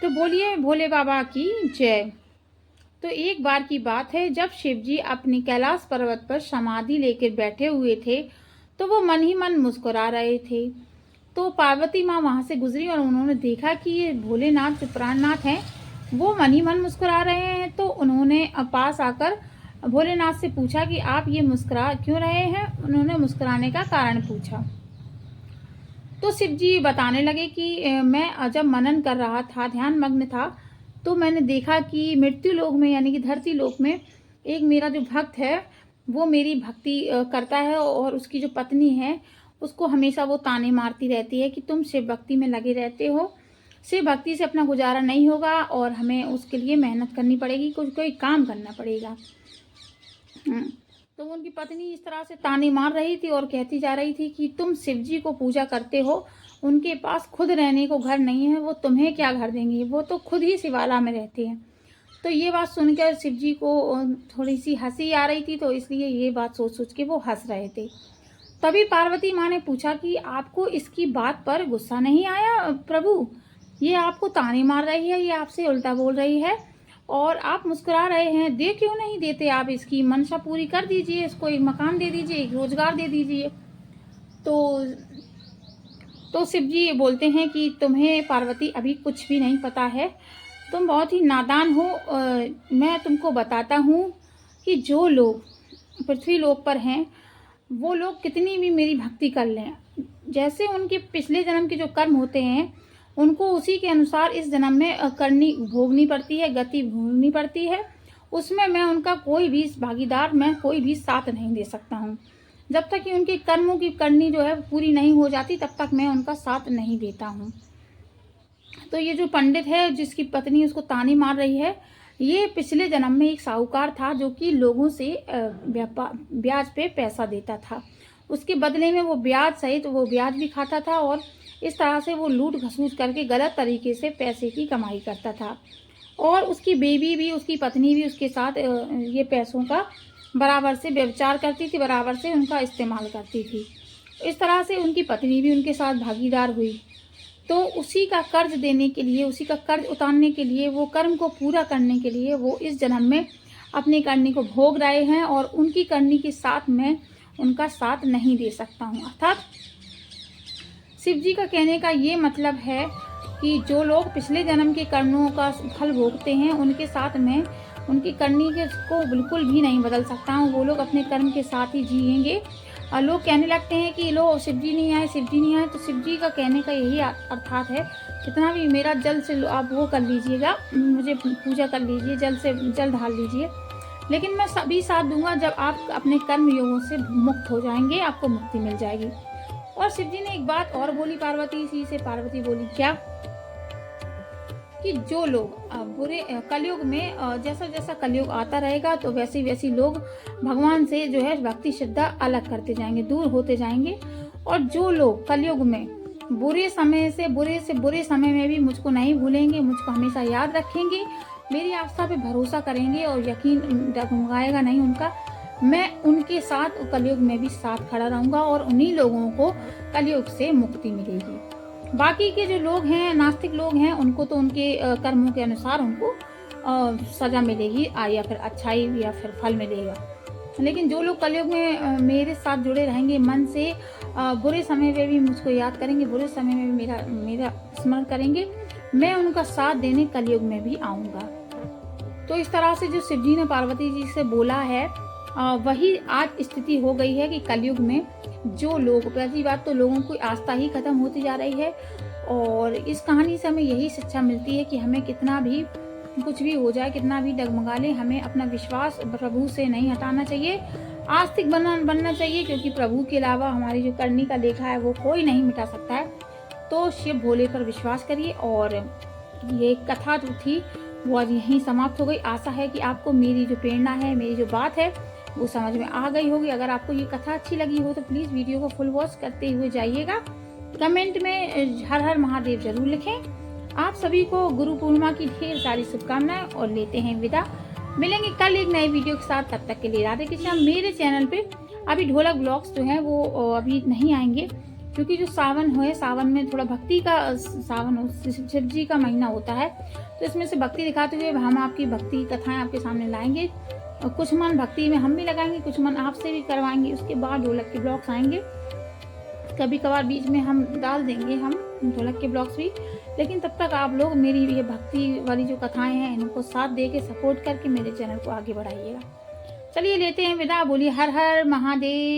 तो बोलिए भोले बाबा की जय। तो एक बार की बात है, जब शिव जी अपनी कैलाश पर्वत पर समाधि लेकर बैठे हुए थे, तो वो मन ही मन मुस्कुरा रहे थे। तो पार्वती माँ वहां से गुजरी और उन्होंने देखा कि ये भोलेनाथ जो प्राणनाथ हैं, वो मन ही मन मुस्कुरा रहे हैं। तो उन्होंने पास आकर भोलेनाथ से पूछा कि आप ये मुस्कुरा क्यों रहे हैं। उन्होंने मुस्कुराने का कारण पूछा। तो शिव जी बताने लगे कि मैं जब मनन कर रहा था, ध्यान मग्न था, तो मैंने देखा कि मृत्यु लोक में यानी कि धरती लोक में एक मेरा जो भक्त है, वो मेरी भक्ति करता है, और उसकी जो पत्नी है, उसको हमेशा वो ताने मारती रहती है कि तुम शिव भक्ति में लगे रहते हो, शिव भक्ति से अपना गुजारा नहीं होगा और हमें उसके लिए मेहनत करनी पड़ेगी, कुछ कोई काम करना पड़ेगा। तो उनकी पत्नी इस तरह से ताने मार रही थी और कहती जा रही थी कि तुम शिव जी को पूजा करते हो, उनके पास खुद रहने को घर नहीं है, वो तुम्हें क्या घर देंगे, वो तो खुद ही शिवाला में रहते हैं। तो ये बात सुनकर शिव जी को थोड़ी सी हंसी आ रही थी, तो इसलिए ये बात सोच सोच के वो हंस रहे थे। तभी पार्वती माँ ने पूछा कि आपको इसकी बात पर गुस्सा नहीं आया प्रभु? ये आपको ताने मार रही है, ये आपसे उल्टा बोल रही है और आप मुस्कुरा रहे हैं, दे क्यों नहीं देते आप? इसकी मंशा पूरी कर दीजिए, इसको एक मकान दे दीजिए, एक रोजगार दे दीजिए। तो शिव जी बोलते हैं कि तुम्हें पार्वती अभी कुछ भी नहीं पता है, तुम बहुत ही नादान हो। मैं तुमको बताता हूँ कि जो लोग पृथ्वी लोक पर हैं, वो लोग कितनी भी मेरी भक्ति कर लें, जैसे उनके पिछले जन्म के जो कर्म होते हैं, उनको उसी के अनुसार इस जन्म में करनी भोगनी पड़ती है, गति भोगनी पड़ती है। उसमें मैं उनका कोई भी भागीदार, मैं कोई भी साथ नहीं दे सकता हूँ। जब तक कि उनके कर्मों की करनी जो है पूरी नहीं हो जाती, तब तक मैं उनका साथ नहीं देता हूँ। तो ये जो पंडित है, जिसकी पत्नी उसको ताने मार रही है, ये पिछले जन्म में एक साहूकार था जो कि लोगों से ब्याज पे पैसा देता था। उसके बदले में वो ब्याज सहित वो ब्याज भी खाता था और इस तरह से वो लूट घसूट करके गलत तरीके से पैसे की कमाई करता था। और उसकी बेबी भी, उसकी पत्नी भी उसके साथ ये पैसों का बराबर से व्यभिचार करती थी, बराबर से उनका इस्तेमाल करती थी। इस तरह से उनकी पत्नी भी उनके साथ भागीदार हुई। तो उसी का कर्ज देने के लिए, उसी का कर्ज उतारने के लिए, वो कर्म को पूरा करने के लिए वो इस जन्म में अपनी करनी को भोग रहे हैं और उनकी करनी के साथ मैं उनका साथ नहीं दे सकता हूँ। अर्थात शिव जी का कहने का ये मतलब है कि जो लोग पिछले जन्म के कर्मों का फल भोगते हैं, उनके साथ में उनकी करनी के को बिल्कुल भी नहीं बदल सकता हूँ। वो लोग अपने कर्म के साथ ही जिएंगे। और लोग कहने लगते हैं कि लो शिव जी नहीं आए, शिव जी नहीं आए, तो शिव जी का कहने का यही अर्थात है, कितना भी मेरा जल से आप वो कर लीजिएगा, मुझे पूजा कर लीजिए, जल से जल ढाल लीजिए, लेकिन मैं सभी साथ दूंगा जब आप अपने कर्म योगों से मुक्त हो जाएंगे, आपको मुक्ति मिल जाएगी। और शिव जी ने एक बात और बोली पार्वती जी से। पार्वती बोली क्या? कि जो लोग बुरे कलयुग में, जैसा जैसा कलयुग आता रहेगा, तो वैसे वैसे लोग भगवान से जो है भक्ति श्रद्धा अलग करते जाएंगे, दूर होते जाएंगे। और जो लोग कलयुग में बुरे से बुरे समय में भी मुझको नहीं भूलेंगे, मुझको हमेशा याद रखेंगे, मेरी आस्था पे भरोसा करेंगे और यकीन डगमगाएगा नहीं उनका, मैं उनके साथ कलयुग में भी साथ खड़ा रहूंगा और उन्हीं लोगों को कलयुग से मुक्ति मिलेगी। बाकी के जो लोग हैं, नास्तिक लोग हैं, उनको तो उनके कर्मों के अनुसार उनको सजा मिलेगी, या फिर अच्छाई या फिर फल मिलेगा। लेकिन जो लोग कलयुग में मेरे साथ जुड़े रहेंगे, मन से बुरे समय में भी मुझको याद करेंगे, बुरे समय में भी मेरा स्मरण करेंगे, मैं उनका साथ देने कलयुग में भी आऊँगा। तो इस तरह से जो शिव जी ने पार्वती जी से बोला है, वही आज स्थिति हो गई है कि कलयुग में जो लोग, पहली बात तो लोगों की आस्था ही खत्म होती जा रही है। और इस कहानी से हमें यही शिक्षा मिलती है कि हमें कितना भी कुछ भी हो जाए, कितना भी डगमगा ले, हमें अपना विश्वास प्रभु से नहीं हटाना चाहिए, आस्तिक बनना चाहिए, क्योंकि प्रभु के अलावा हमारी जो करनी का लेखा है वो कोई नहीं मिटा सकता है। तो शिव भोले पर विश्वास करिए। और ये कथा जो थी वो आज यहीं समाप्त हो गई। आशा है कि आपको मेरी जो प्रेरणा है, मेरी जो बात है, वो समझ में आ गई होगी। अगर आपको ये कथा अच्छी लगी हो तो प्लीज़ वीडियो को फुल वॉच करते हुए जाइएगा। कमेंट में हर हर महादेव जरूर लिखें। आप सभी को गुरु पूर्णिमा की ढेर सारी शुभकामनाएं और लेते हैं विदा। मिलेंगे कल एक नए वीडियो के साथ, तब तक के लिए राधे कृष्णा। मेरे चैनल पे अभी ढोलक ब्लॉग्स जो हैं वो अभी नहीं आएंगे, क्योंकि जो सावन है, सावन में थोड़ा भक्ति का सावन शिव जी का महीना होता है, तो इसमें से भक्ति दिखाते हुए हम आपकी भक्ति कथाएं आपके सामने लाएंगे और कुछ मन भक्ति में हम भी लगाएंगे, कुछ मन आपसे भी करवाएंगे। उसके बाद ढोलक के ब्लॉक्स आएंगे, कभी कभार बीच में हम डाल देंगे हम ढोलक के ब्लॉक्स भी, लेकिन तब तक आप लोग मेरी ये भक्ति वाली जो कथाएं हैं इनको साथ दे के सपोर्ट करके मेरे चैनल को आगे बढ़ाइएगा। चलिए लेते हैं विदा, बोलिए हर हर महादेव।